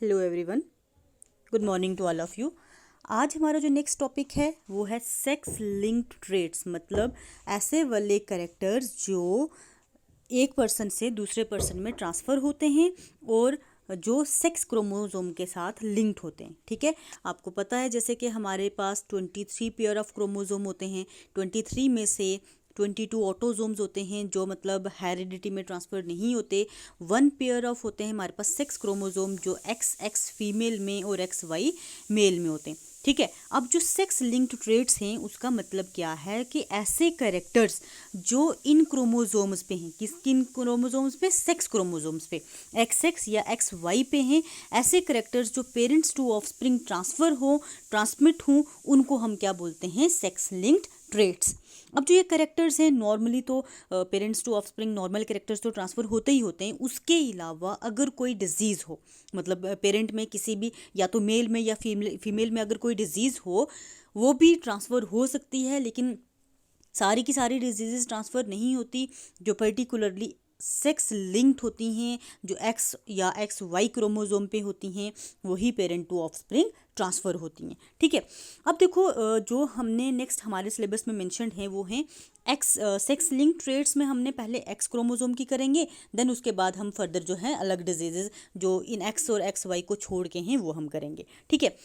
Hello everyone, good morning to all of you. आज हमारा जो नेक्स्ट टॉपिक है वो है सेक्स लिंक्ड ट्रेट्स, मतलब ऐसे वाले कैरेक्टर्स जो एक पर्सन से दूसरे पर्सन में ट्रांसफ़र होते हैं और जो सेक्स क्रोमोसोम के साथ लिंक्ड होते हैं। ठीक है, आपको पता है जैसे कि हमारे पास 23 पेयर ऑफ क्रोमोसोम होते हैं। 23 में से 22 ऑटोजोम्स होते हैं जो मतलब हेरिडिटी में ट्रांसफ़र नहीं होते। 1 पेयर ऑफ होते हैं हमारे पास सेक्स क्रोमोसोम जो XX फीमेल में और XY मेल में होते हैं। ठीक है, अब जो सेक्स लिंक्ड ट्रेट्स हैं उसका मतलब क्या है कि ऐसे कैरेक्टर्स जो इन क्रोमोसोम्स पे हैं, किन क्रोमोसोम्स पे, सेक्स क्रोमोसोम्स पे, XX या XY पे हैं, ऐसे कैरेक्टर्स जो पेरेंट्स टू ऑफस्प्रिंग ट्रांसमिट हों, उनको हम क्या बोलते हैं? Sex linked traits. अब जो ये कैरेक्टर्स हैं नॉर्मली तो parents to offspring normal characters तो ट्रांसफ़र होते ही होते हैं। उसके अलावा अगर कोई डिजीज़ हो, मतलब पेरेंट में किसी भी, या तो मेल में या फीमेल में अगर कोई डिजीज़ हो, वो भी ट्रांसफ़र हो सकती है। लेकिन सारी की सारी डिजीज़ ट्रांसफ़र नहीं होती। जो पर्टिकुलरली सेक्स लिंक्ड होती हैं, जो X या XY क्रोमोसोम पे होती हैं, वही पेरेंट टू ऑफस्प्रिंग ट्रांसफ़र होती हैं। ठीक है, अब देखो जो हमने नेक्स्ट हमारे सिलेबस में मेंशन्ड हैं वो हैं सेक्स लिंक्ड ट्रेट्स में हमने पहले X क्रोमोसोम की करेंगे, देन उसके बाद हम फर्दर जो है अलग डिजीज़ जो इन X और XY को छोड़ के हैं वो हम करेंगे। ठीक है,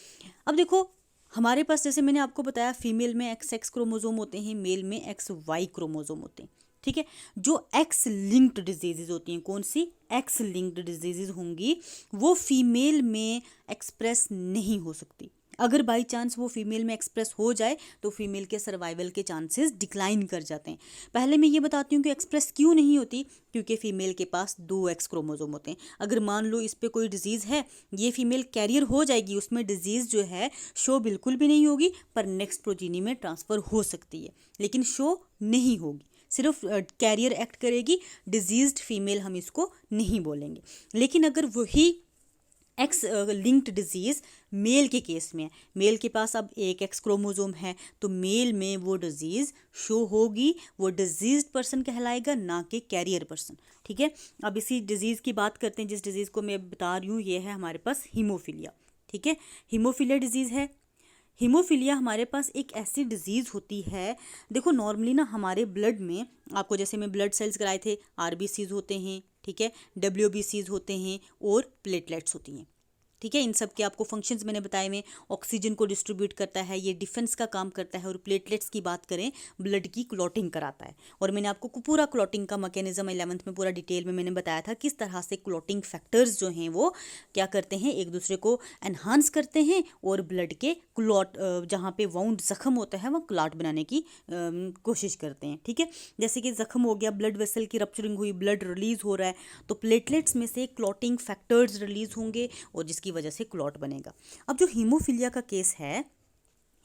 अब देखो हमारे पास जैसे मैंने आपको बताया फीमेल में XX क्रोमोसोम होते हैं, मेल में XY क्रोमोसोम होते हैं। ठीक है, जो X लिंक्ड डिजीज़ होती हैं, कौन सी X लिंक्ड डिजीज़ होंगी, वो फीमेल में एक्सप्रेस नहीं हो सकती। अगर बाई चांस वो फीमेल में एक्सप्रेस हो जाए तो फीमेल के सर्वाइवल के चांसेस डिक्लाइन कर जाते हैं। पहले मैं ये बताती हूँ कि एक्सप्रेस क्यों नहीं होती, क्योंकि फीमेल के पास 2 X क्रोमोसोम होते हैं। अगर मान लो इस पे कोई डिजीज़ है, ये फीमेल कैरियर हो जाएगी, उसमें डिजीज़ जो है शो बिल्कुल भी नहीं होगी, पर नेक्स्ट प्रोजीनी में ट्रांसफ़र हो सकती है, लेकिन शो नहीं होगी, सिर्फ कैरियर एक्ट करेगी। डिजीज्ड फीमेल हम इसको नहीं बोलेंगे। लेकिन अगर वही X लिंक्ड डिजीज़ मेल के केस में है, मेल के पास अब एक X क्रोमोसोम है, तो मेल में वो डिजीज़ शो होगी, वो डिजीज्ड पर्सन कहलाएगा, ना कि कैरियर पर्सन। ठीक है, अब इसी डिजीज़ की बात करते हैं। जिस डिज़ीज़ को मैं बता रही हूँ ये है हमारे पास हीमोफीलिया। ठीक है, हीमोफीलिया डिजीज़ है। हीमोफीलिया हमारे पास एक ऐसी डिजीज़ होती है, देखो नॉर्मली ना हमारे ब्लड में, आपको जैसे मैं ब्लड सेल्स कराए थे, RBCs होते हैं, ठीक है, WBCs होते हैं और प्लेटलेट्स होती हैं। ठीक है, इन सब के आपको फंक्शंस मैंने बताए हुए। ऑक्सीजन को डिस्ट्रीब्यूट करता है, ये डिफेंस का काम करता है, और प्लेटलेट्स की बात करें, ब्लड की क्लॉटिंग कराता है। और मैंने आपको पूरा क्लॉटिंग का मैकेनिज्म 11th में पूरा डिटेल में मैंने बताया था, किस तरह से क्लॉटिंग फैक्टर्स जो हैं वो क्या करते हैं, एक दूसरे को एनहांस करते हैं और ब्लड के क्लॉट, जहाँ पे वाउंड जख्म होता है, वह क्लॉट बनाने की कोशिश करते हैं। ठीक है, जैसे कि जख्म हो गया, ब्लड वेसल की रप्चरिंग हुई, ब्लड रिलीज हो रहा है, तो प्लेटलेट्स में से क्लॉटिंग फैक्टर्स रिलीज होंगे और जिसकी वजह से क्लॉट बनेगा। अब जो हीमोफीलिया का केस है,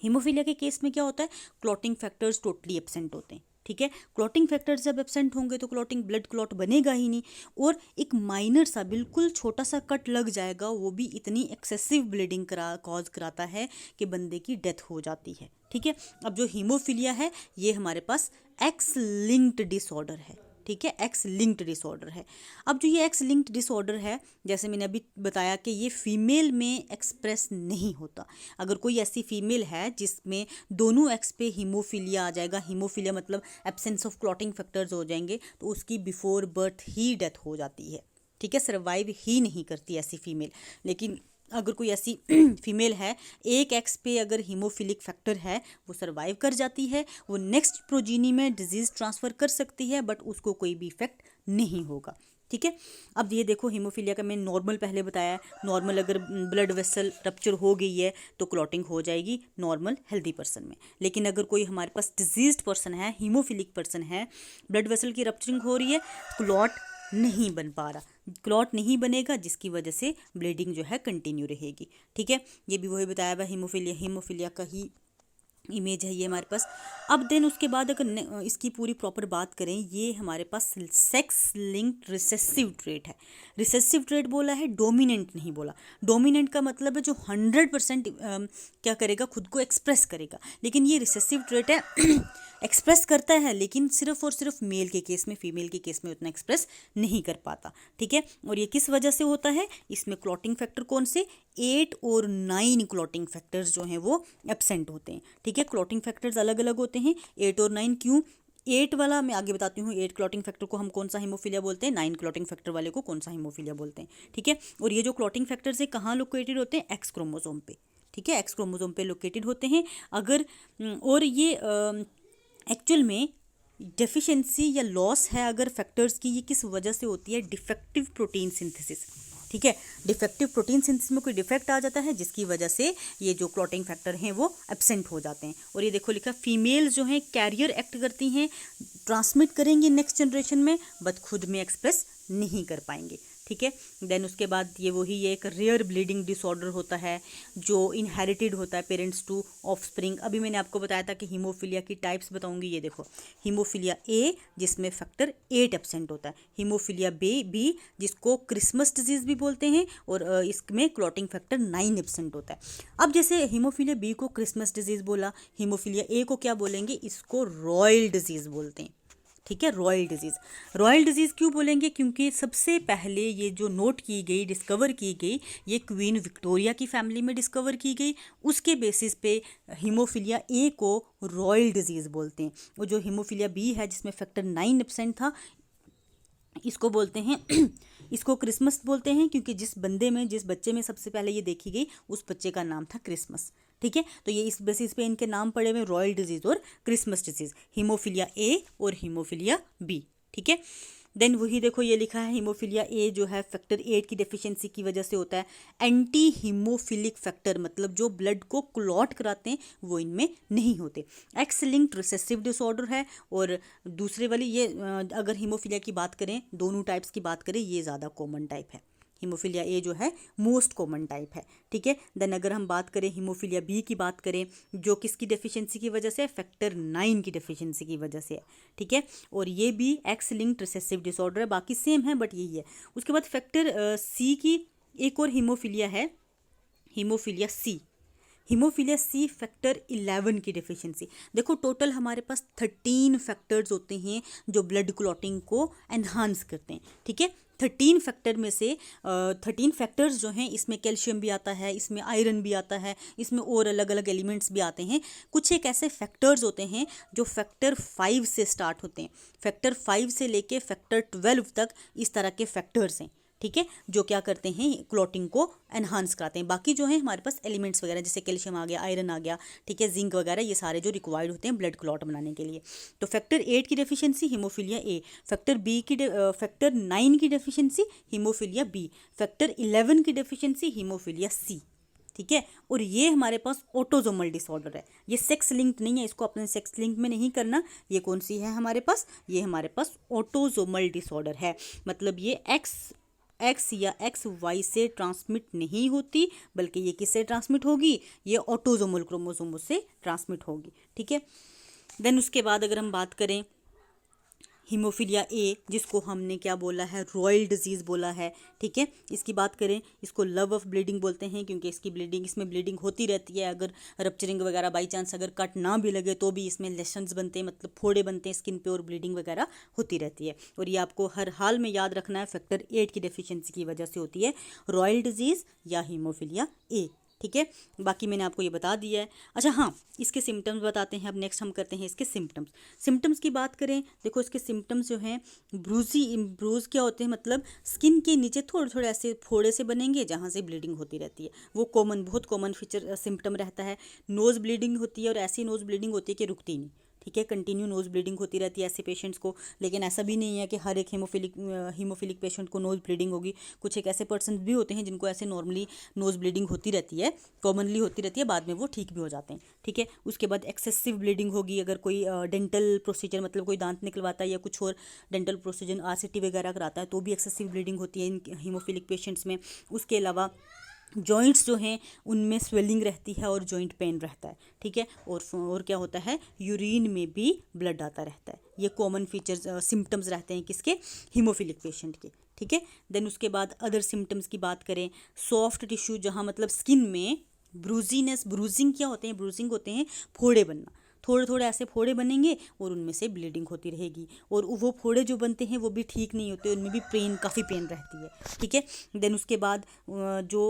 हीमोफीलिया के केस में क्या होता है, क्लॉटिंग फैक्टर्स टोटली एब्सेंट होते हैं। ठीक है, क्लॉटिंग फैक्टर्स जब एब्सेंट होंगे तो क्लॉटिंग ब्लड क्लॉट बनेगा ही नहीं, और एक माइनर सा बिल्कुल छोटा सा कट लग जाएगा, वो भी इतनी एक्सेसिव ब्लीडिंग कॉज कराता है कि बंदे की डेथ हो जाती है। ठीक है, अब जो हीमोफीलिया है ये हमारे पास X लिंक्ड डिसऑर्डर है। ठीक है, X लिंक्ड डिसऑर्डर है। अब जो ये X लिंक्ड डिसऑर्डर है, जैसे मैंने अभी बताया कि ये फीमेल में एक्सप्रेस नहीं होता। अगर कोई ऐसी फीमेल है जिसमें दोनों X पे हीमोफीलिया आ जाएगा, हीमोफीलिया मतलब एब्सेंस ऑफ क्लॉटिंग फैक्टर्स हो जाएंगे, तो उसकी बिफोर बर्थ ही डेथ हो जाती है। ठीक है, सर्वाइव ही नहीं करती ऐसी फीमेल। लेकिन अगर कोई ऐसी फीमेल है, एक X पे अगर हीमोफिलिक फैक्टर है, वो सर्वाइव कर जाती है, वो नेक्स्ट प्रोजीनी में डिजीज़ ट्रांसफ़र कर सकती है, बट उसको कोई भी इफेक्ट नहीं होगा। ठीक है, अब ये देखो हीमोफीलिया का मैंने नॉर्मल पहले बताया, नॉर्मल अगर ब्लड वेसल रप्चर हो गई है तो क्लॉटिंग हो जाएगी नॉर्मल हेल्दी पर्सन में। लेकिन अगर कोई हमारे पास डिजीज्ड पर्सन है, हीमोफिलिक पर्सन है, ब्लड वेसल की रप्चरिंग हो रही है, क्लॉट नहीं बन पा रहा, क्लॉट नहीं बनेगा, जिसकी वजह से ब्लीडिंग जो है कंटिन्यू रहेगी। ठीक है, ये भी वही बताया हुआ हीमोफीलिया का ही इमेज है ये हमारे पास। अब देन उसके बाद अगर इसकी पूरी प्रॉपर बात करें, ये हमारे पास सेक्स लिंक्ड रिसेसिव ट्रेट है। रिसेसिव ट्रेट बोला है, डोमिनेंट नहीं बोला। डोमिनेंट का मतलब है जो 100% क्या करेगा, खुद को एक्सप्रेस करेगा, लेकिन ये रिसेसिव ट्रेट है एक्सप्रेस करता है लेकिन सिर्फ और सिर्फ मेल के केस में, फीमेल के केस में उतना एक्सप्रेस नहीं कर पाता। ठीक है, और ये किस वजह से होता है, इसमें क्लॉटिंग फैक्टर कौन से, 8 और 9 क्लॉटिंग फैक्टर्स जो हैं वो एब्सेंट होते हैं। ठीक है, क्लॉटिंग फैक्टर्स अलग अलग होते हैं, 8 और 9। क्यों 8 वाला मैं आगे बताती हूँ, 8 क्लॉटिंग फैक्टर को हम कौन सा हीमोफीलिया बोलते हैं, 9 क्लॉटिंग फैक्टर वाले को कौन सा हीमोफीलिया बोलते हैं। ठीक है, और ये जो क्लॉटिंग फैक्टर्स है कहाँ लोकेटेड होते हैं, एक्स क्रोमोसोम पे। ठीक है, एक्स क्रोमोसोम पे लोकेटेड होते हैं। अगर और ये एक्चुअल में डेफिशिएंसी या लॉस है अगर फैक्टर्स की, ये किस वजह से होती है, डिफेक्टिव प्रोटीन सिंथेसिस। ठीक है, डिफेक्टिव प्रोटीन सिंथेसिस में कोई डिफेक्ट आ जाता है जिसकी वजह से ये जो क्लॉटिंग फैक्टर हैं वो एब्सेंट हो जाते हैं। और ये देखो लिखा, फीमेल्स जो हैं कैरियर एक्ट करती हैं, ट्रांसमिट करेंगे नेक्स्ट जनरेशन में, बट खुद में एक्सप्रेस नहीं कर पाएंगे। ठीक है, देन उसके बाद ये एक रेयर ब्लीडिंग डिसऑर्डर होता है जो इनहेरिटेड होता है पेरेंट्स टू ऑफस्प्रिंग। अभी मैंने आपको बताया था कि हीमोफीलिया की टाइप्स बताऊंगी। ये देखो, हीमोफीलिया ए जिसमें फैक्टर 8 एब्सेंट होता है, हीमोफीलिया बी जिसको क्रिसमस डिजीज भी बोलते हैं, और इसमें क्लॉटिंग फैक्टर 9 एब्सेंट होता है। अब जैसे हीमोफीलिया बी को क्रिसमस डिजीज बोला, हीमोफीलिया ए को क्या बोलेंगे, इसको रॉयल डिजीज बोलते हैं। ठीक है, रॉयल डिजीज़। रॉयल डिजीज़ क्यों बोलेंगे, क्योंकि सबसे पहले ये जो नोट की गई, डिस्कवर की गई, ये क्वीन विक्टोरिया की फैमिली में डिस्कवर की गई। उसके बेसिस पे हीमोफीलिया ए को रॉयल डिजीज़ बोलते हैं। और जो हीमोफीलिया बी है जिसमें फैक्टर 9 एब्सेंट था, इसको बोलते हैं इसको क्रिसमस बोलते हैं, क्योंकि जिस बच्चे में सबसे पहले ये देखी गई उस बच्चे का नाम था क्रिसमस। ठीक है, तो ये इस बेसिस पे इनके नाम पड़े हुए, रॉयल डिजीज और क्रिसमस डिजीज, हीमोफीलिया ए और हीमोफीलिया बी। ठीक है, देन वही देखो ये लिखा है, हीमोफीलिया ए जो है फैक्टर 8 की डेफिशिएंसी की वजह से होता है। एंटी हीमोफिलिक फैक्टर मतलब जो ब्लड को क्लॉट कराते हैं वो इनमें नहीं होते। एक्स लिंक्ड रिसेसिव डिसऑर्डर है। और दूसरे वाली ये अगर हीमोफीलिया की बात करें, दोनों टाइप्स की बात करें, ये ज़्यादा कॉमन टाइप है। हीमोफीलिया ए जो है मोस्ट कॉमन टाइप है। ठीक है, देन अगर हम बात करें हीमोफीलिया बी की बात करें, जो किसकी डेफिशिएंसी की वजह से, फैक्टर 9 की डेफिशिएंसी की वजह से है। ठीक है, और ये भी एक्स लिंक्ड रिसेसिव डिसऑर्डर है, बाकी सेम है बट यही है। उसके बाद फैक्टर सी की एक और हीमोफीलिया है, हीमोफीलिया सी। हीमोफीलिया सी फैक्टर 11 की डेफिशिएंसी। देखो टोटल हमारे पास 13 फैक्टर्स होते हैं जो ब्लड क्लॉटिंग को एनहांस करते हैं। ठीक है, 13 फैक्टर में से 13 फैक्टर्स जो हैं, इसमें कैल्शियम भी आता है, इसमें आयरन भी आता है, इसमें और अलग अलग एलिमेंट्स भी आते हैं। कुछ एक ऐसे फैक्टर्स होते हैं जो फैक्टर 5 से स्टार्ट होते हैं, फैक्टर 5 से लेके फैक्टर 12 तक इस तरह के फैक्टर्स हैं। ठीक है, जो क्या करते हैं, क्लॉटिंग को एनहांस कराते हैं। बाकी जो है हमारे पास एलिमेंट्स वगैरह जैसे कैल्शियम आ गया, आयरन आ गया, ठीक है, जिंक वगैरह, ये सारे जो रिक्वायर्ड होते हैं ब्लड क्लॉट बनाने के लिए। तो फैक्टर 8 की डेफिशिएंसी हीमोफीलिया ए, फैक्टर 9 की डेफिशिएंसी हीमोफीलिया बी, फैक्टर 11 की डेफिशिएंसी हीमोफीलिया सी। ठीक है, और ये हमारे पास ऑटोजोमल डिसऑर्डर है, ये सेक्स लिंक्ड नहीं है, इसको अपने सेक्स लिंक में नहीं करना। ये कौन सी है हमारे पास, ये हमारे पास ऑटोजोमल डिसऑर्डर है। मतलब ये एक्स या एक्स वाई से ट्रांसमिट नहीं होती, बल्कि ये किससे ट्रांसमिट होगी, ये ऑटोजोमल क्रोमोसोम से ट्रांसमिट होगी। ठीक है, देन उसके बाद अगर हम बात करें हीमोफीलिया ए, जिसको हमने क्या बोला है, रॉयल डिजीज़ बोला है। ठीक है, इसकी बात करें, इसको लव ऑफ ब्लीडिंग बोलते हैं, क्योंकि इसमें ब्लीडिंग होती रहती है। अगर रप्चरिंग वगैरह बाई चांस अगर कट ना भी लगे तो भी इसमें लेशंस बनते हैं, मतलब फोड़े बनते हैं स्किन पे, और ब्लीडिंग वगैरह होती रहती है। और ये आपको हर हाल में याद रखना है, फैक्टर 8 की डेफिशिएंसी की वजह से होती है, रॉयल डिजीज़ या हीमोफीलिया ए। ठीक है, बाकी मैंने आपको ये बता दिया है। अच्छा हाँ, इसके सिम्टम्स बताते हैं। अब नेक्स्ट हम करते हैं इसके सिम्टम्स की बात करें। देखो इसके सिम्टम्स जो हैं, ब्रूज क्या होते हैं, मतलब स्किन के नीचे थोड़े थोड़े ऐसे फोड़े से बनेंगे जहाँ से ब्लीडिंग होती रहती है, वो बहुत कॉमन फीचर सिम्टम रहता है। नोज़ ब्लीडिंग होती है, और ऐसी नोज़ ब्लीडिंग होती है कि रुकती नहीं। ठीक है, कंटिन्यू नोज़ ब्लीडिंग होती रहती है ऐसे पेशेंट्स को। लेकिन ऐसा भी नहीं है कि हर एक हीमोफिलिक पेशेंट को नोज़ ब्लीडिंग होगी। कुछ एक ऐसे पर्सन भी होते हैं जिनको ऐसे नॉर्मली नोज़ ब्लीडिंग होती रहती है, कॉमनली होती रहती है, बाद में वो ठीक भी हो जाते हैं। ठीक है, उसके बाद एक्सेसिव ब्लीडिंग होगी अगर कोई डेंटल प्रोसीजर, मतलब कोई दांत निकलवाता है या कुछ और डेंटल प्रोसीजर, RCT वगैरह कराता है, तो भी एक्सेसिव ब्लीडिंग होती है इन हीमोफिलिक पेशेंट्स में। उसके अलावा जॉइंट्स जो हैं उनमें स्वेलिंग रहती है और जॉइंट पेन रहता है, ठीक है। और क्या होता है, यूरिन में भी ब्लड आता रहता है। ये कॉमन फीचर्स सिम्टम्स रहते हैं किसके, हीमोफिलिक पेशेंट के, ठीक है। देन उसके बाद अदर सिम्टम्स की बात करें, सॉफ्ट टिश्यू जहाँ मतलब स्किन में ब्रूजीनेस, ब्रूजिंग क्या होते हैं, ब्रूजिंग होते हैं फोड़े बनना, थोड़े थोड़े ऐसे फोड़े बनेंगे और उनमें से ब्लीडिंग होती रहेगी, और वो फोड़े जो बनते हैं वो भी ठीक नहीं होते, उनमें भी पेन, काफ़ी पेन रहती है, ठीक है। देन उसके बाद जो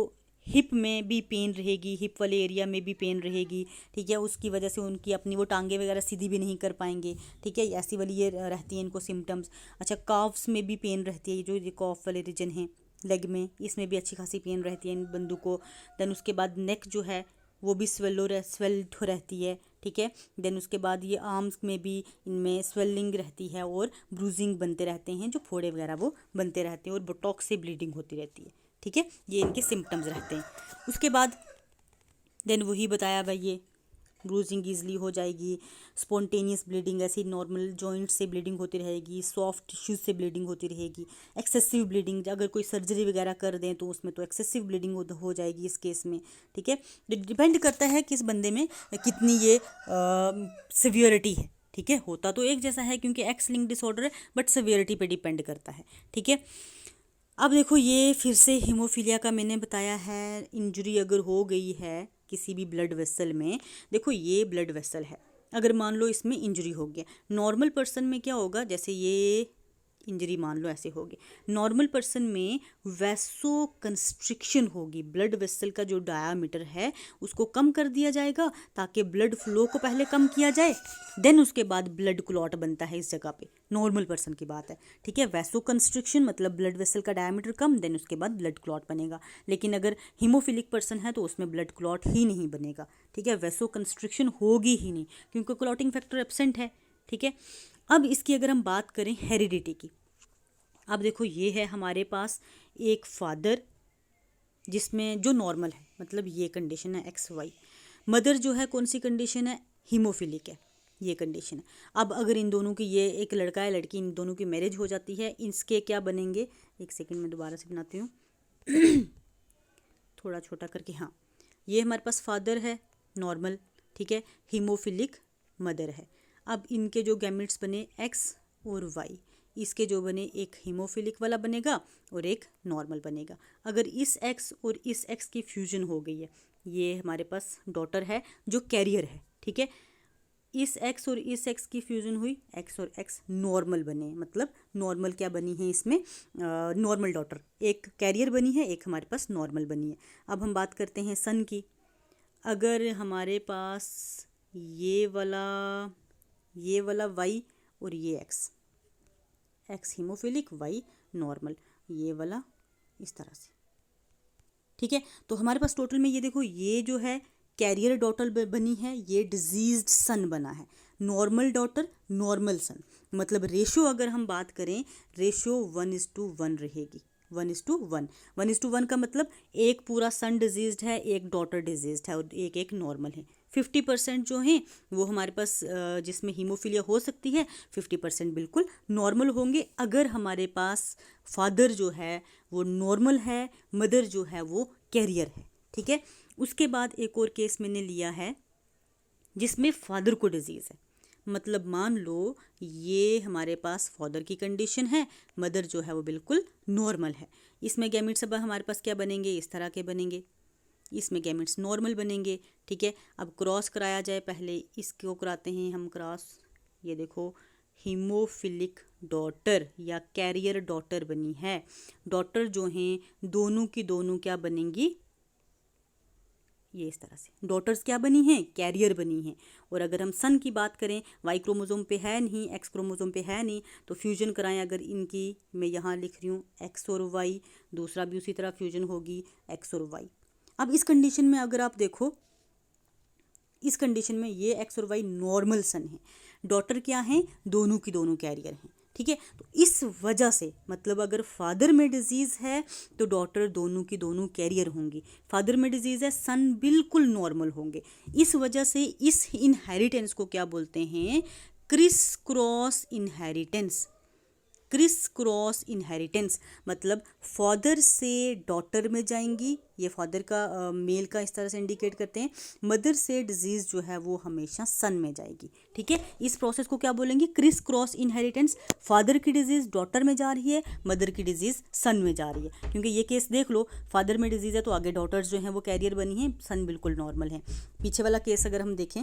हिप में भी पेन रहेगी, हिप वाले एरिया में भी पेन रहेगी, ठीक है। उसकी वजह से उनकी अपनी वो टांगे वगैरह सीधी भी नहीं कर पाएंगे, ठीक है। ऐसी वाली ये रहती है इनको सिम्टम्स। अच्छा, काफ्स में भी पेन रहती है, जो ये कॉफ वाले रीजन हैं लेग में, इसमें भी अच्छी खासी पेन रहती है इन बंदों को। देन उसके बाद नेक जो है वो भी स्वेल्ड रहती है, ठीक है। देन उसके बाद ये आर्म्स में भी इनमें स्वेलिंग रहती है और ब्रूजिंग बनते रहते हैं, जो फोड़े वगैरह वो बनते रहते हैं, और बोटॉक्स से ब्लीडिंग होती रहती है, ठीक है। ये इनके सिम्टम्स रहते हैं। उसके बाद देन वही बताया भाई, ये ब्रूजिंग ईजिली हो जाएगी, स्पॉन्टेनियस ब्लीडिंग, ऐसी नॉर्मल जॉइंट से ब्लीडिंग होती रहेगी, सॉफ्ट टिश्यूज से ब्लीडिंग होती रहेगी, एक्सेसिव ब्लीडिंग, अगर कोई सर्जरी वगैरह कर दें तो उसमें तो एक्सेसिव ब्लीडिंग हो जाएगी इस केस में, ठीक है। डिपेंड करता है कि इस बंदे में कितनी ये सिवियरिटी है, ठीक है। होता तो एक जैसा है क्योंकि एक्स लिंक डिसऑर्डर है, बट सिवियरिटी पे डिपेंड करता है, ठीक है। अब देखो, ये फिर से हीमोफीलिया का मैंने बताया है, इंजरी अगर हो गई है किसी भी ब्लड वेसल में, देखो ये ब्लड वेसल है, अगर मान लो इसमें इंजरी हो गया, नॉर्मल पर्सन में क्या होगा, जैसे ये इंजरी मान लो ऐसे होगी, नॉर्मल पर्सन में वैसो कंस्ट्रिक्शन होगी, ब्लड वेसल का जो डायामीटर है उसको कम कर दिया जाएगा ताकि ब्लड फ्लो को पहले कम किया जाए, देन उसके बाद ब्लड क्लॉट बनता है इस जगह पे, नॉर्मल पर्सन की बात है, ठीक है। वैसो कंस्ट्रिक्शन मतलब ब्लड वेसल का डायामीटर कम, देन उसके बाद ब्लड क्लॉट बनेगा। लेकिन अगर हीमोफिलिक पर्सन है तो उसमें ब्लड क्लॉट ही नहीं बनेगा, ठीक है, वैसो कंस्ट्रिक्शन होगी ही नहीं क्योंकि क्लॉटिंग फैक्टर एब्सेंट है, ठीक है। अब इसकी अगर हम बात करें हेरिडिटी की, अब देखो ये है हमारे पास एक फादर जिसमें जो नॉर्मल है, मतलब ये कंडीशन है XY, मदर जो है कौन सी कंडीशन है, हीमोफिलिक है, ये कंडीशन है। अब अगर इन दोनों की, ये एक लड़का है लड़की, इन दोनों की मैरिज हो जाती है, इसके क्या बनेंगे, एक सेकंड में दोबारा से बनाती हूँ थोड़ा छोटा करके, हाँ, ये हमारे पास फादर है नॉर्मल, ठीक है, हीमोफिलिक मदर है। अब इनके जो गैमेट्स बने X और Y, इसके जो बने एक हीमोफिलिक वाला बनेगा और एक नॉर्मल बनेगा। अगर इस X और इस X की फ्यूजन हो गई है, ये हमारे पास डॉटर है जो कैरियर है, ठीक है, इस X और इस X की फ्यूजन हुई, X और X नॉर्मल बने, मतलब नॉर्मल क्या बनी है इसमें, नॉर्मल डॉटर, एक कैरियर बनी है, एक हमारे पास नॉर्मल बनी है। अब हम बात करते हैं सन की, अगर हमारे पास ये वाला Y और ये X हीमोफिलिक, Y नॉर्मल, ये वाला इस तरह से, ठीक है। तो हमारे पास टोटल में ये देखो, ये जो है कैरियर डॉटर बनी है, ये डिजीज्ड सन बना है, नॉर्मल डॉटर नॉर्मल सन, मतलब रेशो अगर हम बात करें, रेशो 1:1 रहेगी, 1:1, 1:1 का मतलब एक पूरा सन डिजीज्ड है, एक डॉटर डिजीज्ड है और एक एक नॉर्मल है। 50% जो हैं वो हमारे पास जिसमें हीमोफीलिया हो सकती है, 50% बिल्कुल नॉर्मल होंगे अगर हमारे पास फादर जो है वो नॉर्मल है, मदर जो है वो कैरियर है, ठीक है। उसके बाद एक और केस मैंने लिया है जिसमें फादर को डिजीज़ है, मतलब मान लो ये हमारे पास फादर की कंडीशन है, मदर जो है वो बिल्कुल नॉर्मल है, इसमें गैमेट्स अब हमारे पास क्या बनेंगे, इस तरह के बनेंगे, इसमें गैमेट्स नॉर्मल बनेंगे, ठीक है। अब क्रॉस कराया जाए, पहले इसको कराते हैं हम क्रॉस, ये देखो हीमोफिलिक डॉटर या कैरियर डॉटर बनी है, डॉटर जो हैं दोनों की दोनों क्या बनेंगी, ये इस तरह से डॉटर्स क्या बनी हैं, कैरियर बनी हैं। और अगर हम सन की बात करें, वाई क्रोमोसोम पे है नहीं, एक्स क्रोमोसोम पे है नहीं, तो फ्यूजन कराएं अगर इनकी, मैं यहाँ लिख रही हूँ एक्स और वाई, दूसरा भी उसी तरह फ्यूजन होगी एक्स और वाई। अब इस कंडीशन में अगर आप देखो, इस कंडीशन में ये एक्स और वाई नॉर्मल सन है, डॉटर क्या हैं, दोनों की दोनों कैरियर हैं, ठीक है। तो इस वजह से मतलब अगर फादर में डिजीज़ है तो डॉटर दोनों की दोनों कैरियर होंगी, फादर में डिजीज़ है, सन बिल्कुल नॉर्मल होंगे। इस वजह से इस इनहेरिटेंस को क्या बोलते हैं, criss cross inheritance, criss cross inheritance मतलब फादर से डॉटर में जाएंगी, ये फादर का मेल का इस तरह से इंडिकेट करते हैं। मदर से डिजीज़ जो है वो हमेशा सन में जाएगी, ठीक है। इस प्रोसेस को क्या बोलेंगे? Criss cross inheritance. फादर की डिजीज़ डॉटर में जा रही है, मदर की डिजीज़ सन में जा रही है। क्योंकि ये केस देख लो, फादर में डिजीज़ है तो आगे डॉटर्स जो हैं वो कैरियर बनी है, सन बिल्कुल नॉर्मल है। पीछे वाला केस अगर हम देखें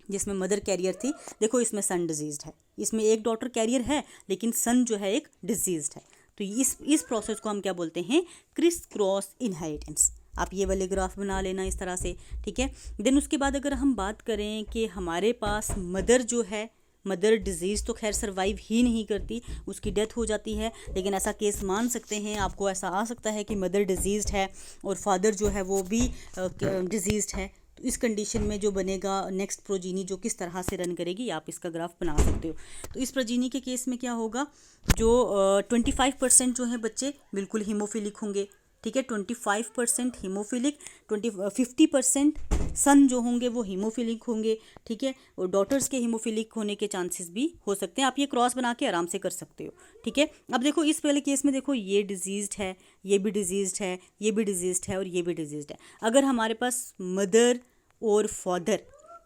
जिसमें मदर कैरियर थी, देखो इसमें सन डिजीज्ड है, इसमें एक डॉटर कैरियर है लेकिन सन जो है एक डिजीज्ड है। तो इस प्रोसेस को हम क्या बोलते हैं? Criss cross inheritance. आप ये वाले ग्राफ बना लेना इस तरह से, ठीक है। देन उसके बाद अगर हम बात करें कि हमारे पास मदर जो है, मदर डिजीज़ तो खैर सर्वाइव ही नहीं करती, उसकी डेथ हो जाती है, लेकिन ऐसा केस मान सकते हैं, आपको ऐसा आ सकता है कि मदर डिजीज़्ड है और फादर जो है वो भी डिजीज़्ड है। तो इस कंडीशन में जो बनेगा नेक्स्ट प्रोजीनी जो किस तरह से रन करेगी, आप इसका ग्राफ बना सकते हो। तो इस प्रोजीनी के केस में क्या होगा, जो 25% जो है बच्चे बिल्कुल हीमोफिलिक होंगे, ठीक है। 25% हीमोफिलिक, 50% सन जो होंगे वो हीमोफिलिक होंगे, ठीक है। और डॉटर्स के हीमोफिलिक होने के चांसेस भी हो सकते हैं। आप ये क्रॉस बना के आराम से कर सकते हो, ठीक है। अब देखो इस पहले केस में देखो ये डिजीज्ड है, ये भी डिजीज्ड है, ये भी डिजीज्ड है और ये भी डिजीज्ड है। अगर हमारे पास मदर और फादर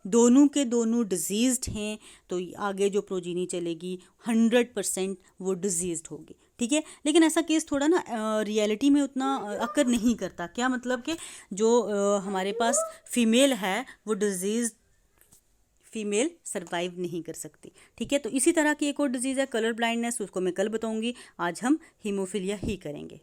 दोनों के दोनों डिजीज्ड हैं तो आगे जो प्रोजीनी चलेगी 100% वो डिजीज्ड होगी, ठीक है। लेकिन ऐसा केस थोड़ा ना रियलिटी में उतना अकर नहीं करता। क्या मतलब कि जो हमारे पास फीमेल है वो डिजीज फीमेल सर्वाइव नहीं कर सकती, ठीक है। तो इसी तरह की एक और डिजीज़ है कलर ब्लाइंडनेस, उसको मैं कल बताऊंगी, आज हम हीमोफीलिया ही करेंगे।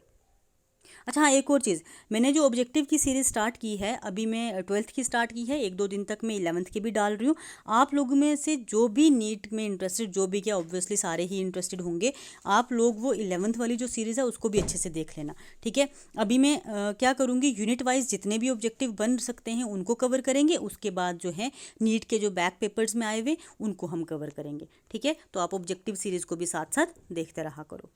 अच्छा हाँ, एक और चीज़, मैंने जो ऑब्जेक्टिव की सीरीज़ स्टार्ट की है, अभी मैं 12th की स्टार्ट की है, 1-2 दिन तक मैं 11th की भी डाल रही हूँ। आप लोगों में से जो भी नीट में इंटरेस्टेड, जो भी क्या ऑब्वियसली सारे ही इंटरेस्टेड होंगे, आप लोग वो 11th वाली जो सीरीज़ है उसको भी अच्छे से देख लेना, ठीक है। अभी मैं क्या करूँगी, यूनिट वाइज जितने भी ऑब्जेक्टिव बन सकते हैं उनको कवर करेंगे, उसके बाद जो है नीट के जो बैक पेपर्स में आए हुए उनको हम कवर करेंगे, ठीक है। तो आप ऑब्जेक्टिव सीरीज़ को भी साथ साथ देखते रहा करो।